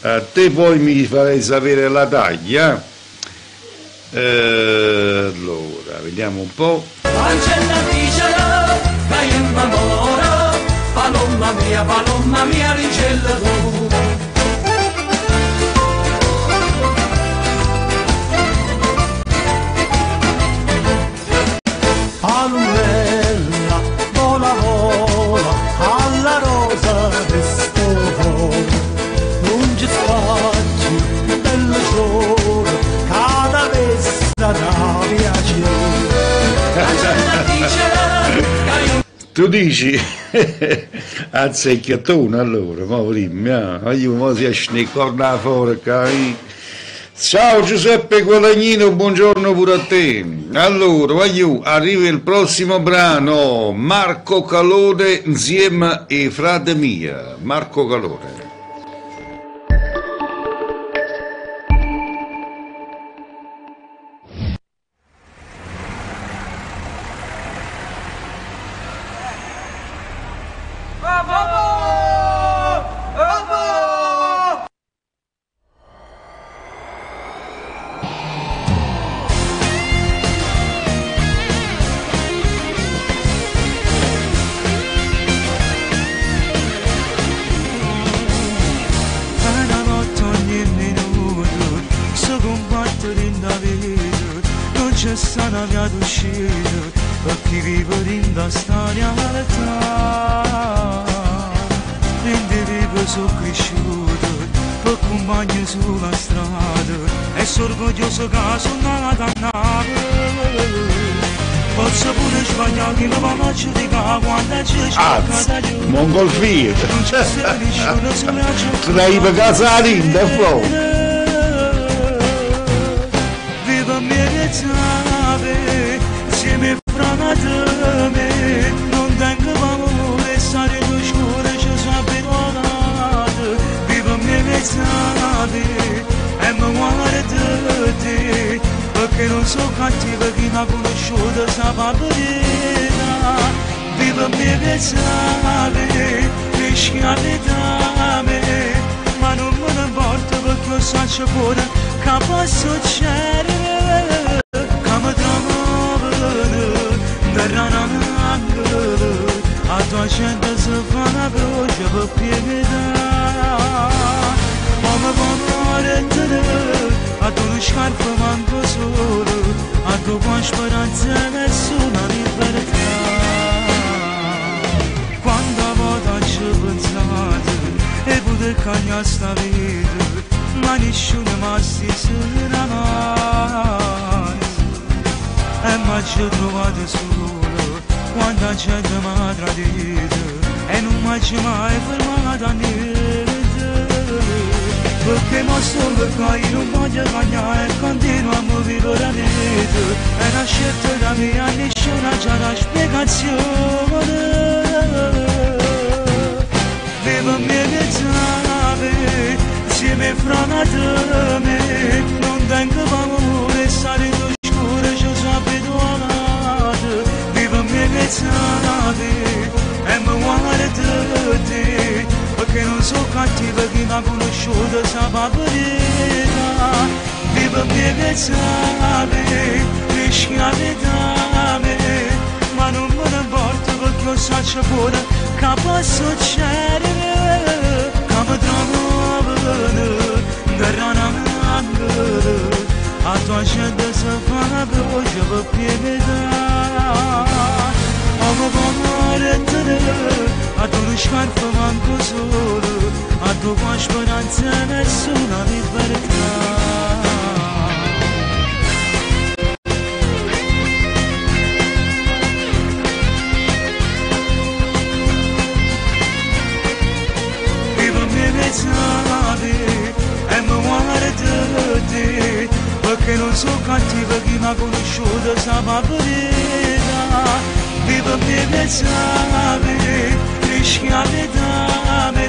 a te poi mi farei sapere la taglia. Allora, vediamo un po'. Ancella dicela, che io innamoro, palomma mia, ricella tu. Palumella, vola vola, alla rosa del stofo, non ci spacci, bello sole, cada vesta da piacere. Tu dici azzecchiatone allora, ma io mo si esce ne corna forca, Ciao Giuseppe Guadagnino, buongiorno pure a te. Allora, voglio, arriva il prossimo brano, Marco Calone insieme ai frate mia. Marco Calone. Sana mia d'uscita per chi vive in da storia realtà rende vivo sono cresciuto per compagni sulla strada e sono orgoglioso che sono nata a nave posso pure sbagliare ma non ci dica quando ci Azz, Mongolfiere tra i casali da fuori viva meritare insieme fra me non tengo paura stare in oscura ci sono abituato viva meritare e mi guarda te perché non sono cattiva chi mi ha conosciuto sa paperina viva meritare rischiate da me ma non me ne importa perché io so pure che può succedere che mi trovano da ranangolo a tua gente si fa una croce per pietà ma mi vuole a tua scarpa manco solo a tua speranza nessuna libertà quando a volte ci pensate e poter cambiare sta vita ma nessuno mi stessa una mano e mi ci trovate solo quando la gente mi ha tradito e non mi ci mai fermato a niente perché mi solo che io non voglio cambiare e continuo a vivere la vita è una scelta da mia nessuna c'è una spiegazione viva meritare insieme fra me non tengo paura stare in oscura ci sono abituato viva meritare e mi guarda te perché non sono cattiva chi mi ha conosciuto sa paperina viva meritare rischiate da me ma non me ne importa perché io so pure che può succedere che mi trovano da ranangolo a tua gente si fa una croce per pietà ma mi vuole a tua scarpa manco solo a tua speranza nessuna libertà e mi guarda te perché non sono cattiva chi mi ha conosciuto sa paperina viva meritare rischiate da me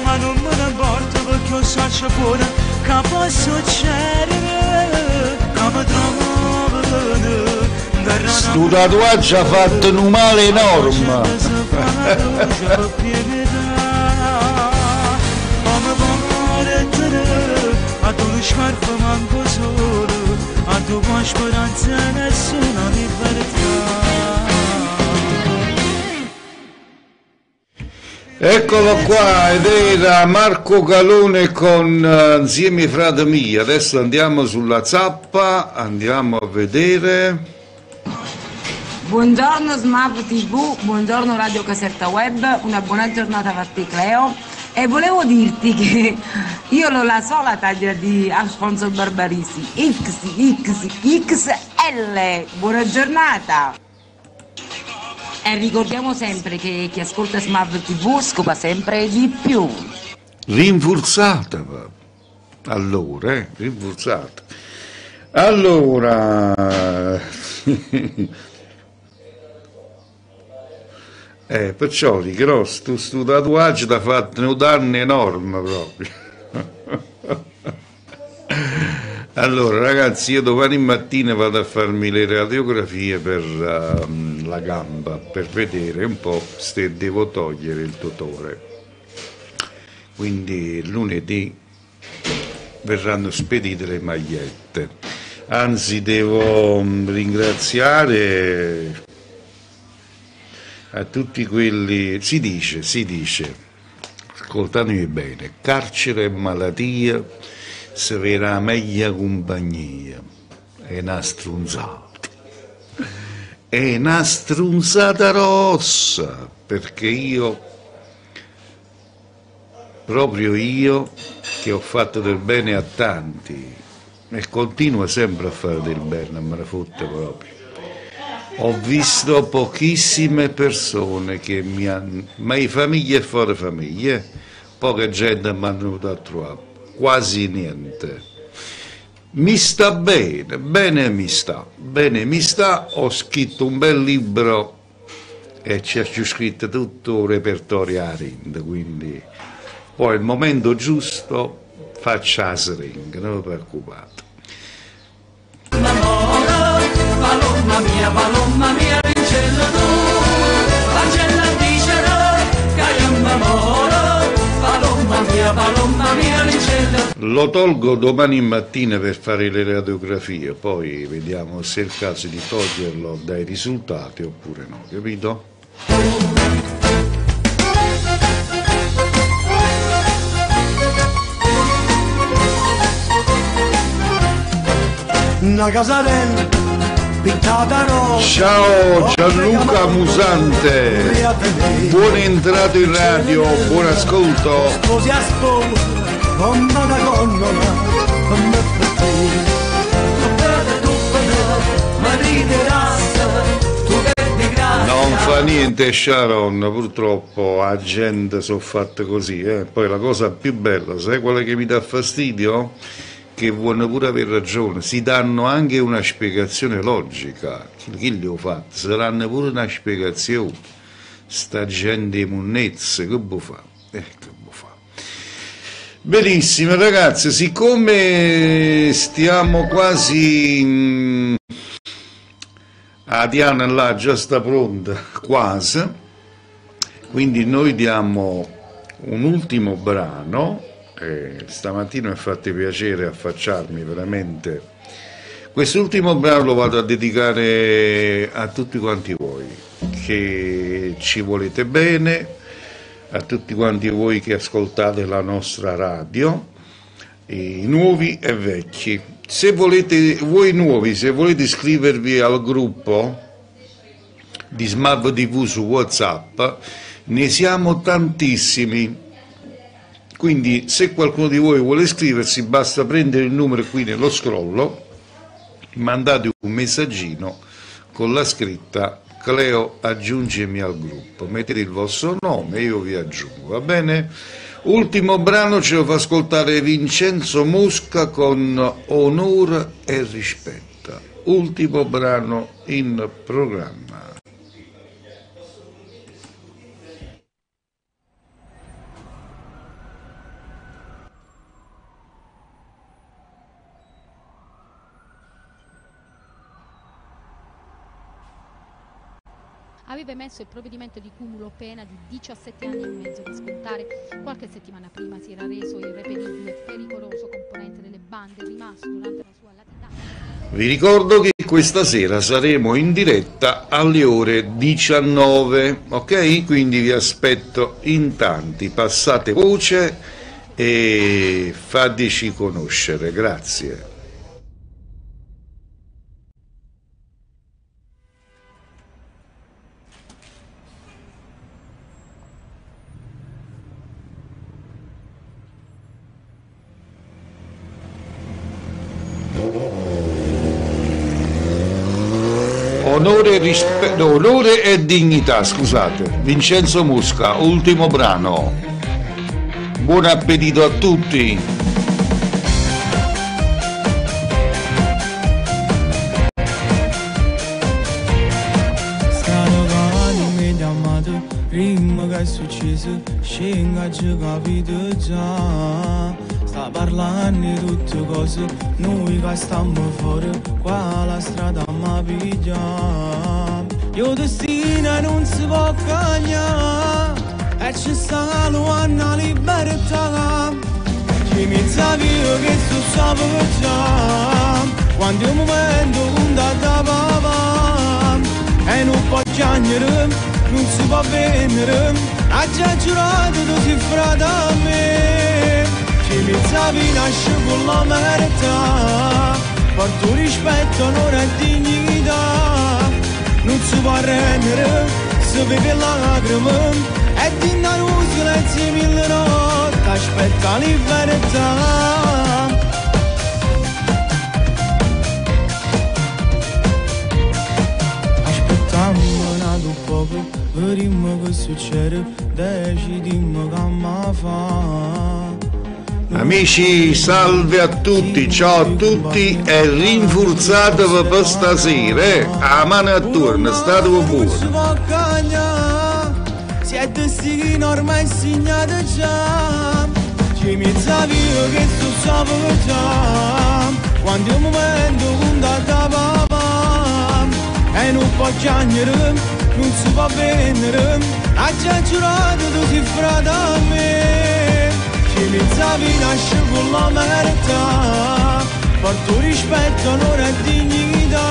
ma non me ne importa perché io so pure che può succedere che mi trovano sto tatuaggio ha fatto un male enorme a tua scarpa manco solo a tua speranza nessuna libertà eccolo qua ed era Marco Calone con insieme ai frate mia adesso andiamo sulla zappa andiamo a vedere buongiorno Smart TV buongiorno Radio Caserta Web una buona giornata a te Cleo e volevo dirti che io non la so la taglia di Alfonso Barbarisi XXL buona giornata e ricordiamo sempre che chi ascolta Smart TV scopa sempre di più rinforzata allora, rinforzato. Allora, perciò di grosso, sto tatuaggio ti ha fatto un danno enorme proprio. Allora ragazzi, io domani mattina vado a farmi le radiografie per la gamba, per vedere un po' se devo togliere il tutore. Quindi lunedì verranno spedite le magliette. Anzi, devo ringraziare a tutti quelli, si dice, ascoltatemi bene, carcere e malattia, se vera meglio compagnia, è una strunzata, è una strunzata rossa, perché proprio io, che ho fatto del bene a tanti, e continuo sempre a fare del bene, non me ne fotte proprio. Ho visto pochissime persone che mi hanno, ma in famiglia e fuori famiglia, poca gente mi hanno venuto a trovare, quasi niente. Mi sta bene, bene mi sta, ho scritto un bel libro e ci ho scritto tutto un repertorio a Rind, quindi poi al momento giusto faccia la siringa, non vi preoccupate. Palomma mia, rincella tu, l'angella dicerà che io m'amoro, palomma mia, rincella. Lo tolgo domani mattina per fare le radiografie, poi vediamo se è il caso di toglierlo dai risultati oppure no, capito? Una casarella pintata rossa. Ciao Gianluca Musante, buon entrato in radio, buon ascolto. Sposi a sposa, come una gondola, come per te. Tu ma riderassa, tu che di grazia. Non fa niente Sharon, purtroppo la gente sono fatte così, Poi la cosa più bella, sai quella che mi dà fastidio? Che vuole pure aver ragione, si danno anche una spiegazione logica. Chi li ho fatto? Saranno pure una spiegazione. Sta gente di munnezza, che può fare? Benissimo ragazzi, siccome stiamo quasi a Diana là già sta pronta, quasi, quindi noi diamo un ultimo brano. Stamattina mi ha fatto piacere affacciarmi veramente. Quest'ultimo brano lo vado a dedicare a tutti quanti voi che ci volete bene, a tutti quanti voi che ascoltate la nostra radio, i nuovi e vecchi. Se volete, voi nuovi, se volete iscrivervi al gruppo di Smav TV su WhatsApp, ne siamo tantissimi. Quindi se qualcuno di voi vuole iscriversi basta prendere il numero qui nello scrollo, mandate un messaggino con la scritta Cleo aggiungimi al gruppo, mettete il vostro nome e io vi aggiungo, va bene? Ultimo brano ce lo fa ascoltare Vincenzo Mosca con Onore e Rispetta, ultimo brano in programma. Aveva emesso il provvedimento di cumulo pena di 17 anni e mezzo da scontare. Qualche settimana prima si era reso irreperibile e pericoloso componente delle bande rimasto durante la sua latitanza. Vi ricordo che questa sera saremo in diretta alle ore 19, ok? Quindi vi aspetto in tanti, passate voce e fateci conoscere, grazie. Onore e dignità, scusate. Vincenzo Mosca, ultimo brano. Buon appetito a tutti. scenga ci capito già. Sta parlando di tutte cose, noi che stiamo fuori, qua la strada mi piglia. Io destino non si può cagnare, e ci sta una libertà. Ci mi via che tu sapevi già, quando è un momento da papà. E non può piangere, non si può vendere, ha già giurato tu sei frate a me. Ci pensavi nasce con la verità, porto rispetto, onore e dignità. Non si può rendere, se vede lacrime, e di un silenzio mille notti, aspetta la verità. Poco, vedremo che succede, decidiamo che mi fa. Amici, salve a tutti, ciao a tutti e rinforzatevi per stasera, a mano a turno, state buoni. Si è destino ormai segnato già, ci pensavi che tu sapevi già, quando è un momento da papà, e non può piangere, non si può vendere, ha già giurato tu sei frate a me. Ci pensavi nasce con la verità, porto rispetto, onore e dignità.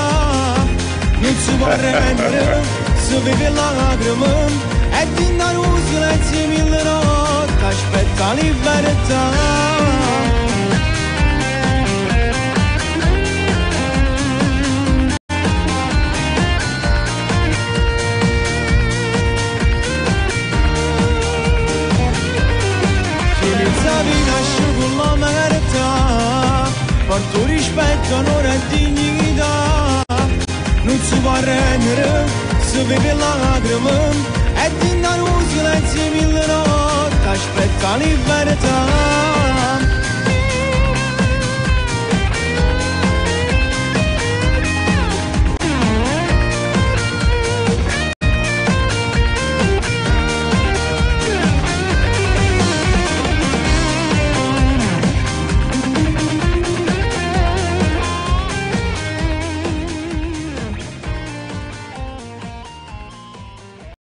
Non si può rendere, se vede lacrime, e di un silenzio mille notti, aspetta la verità. Nasce con la verità, porto rispetto, onore e dignità. Non si può rendere, se vede lacrime, e di un silenzio mille notti, aspetta la verità.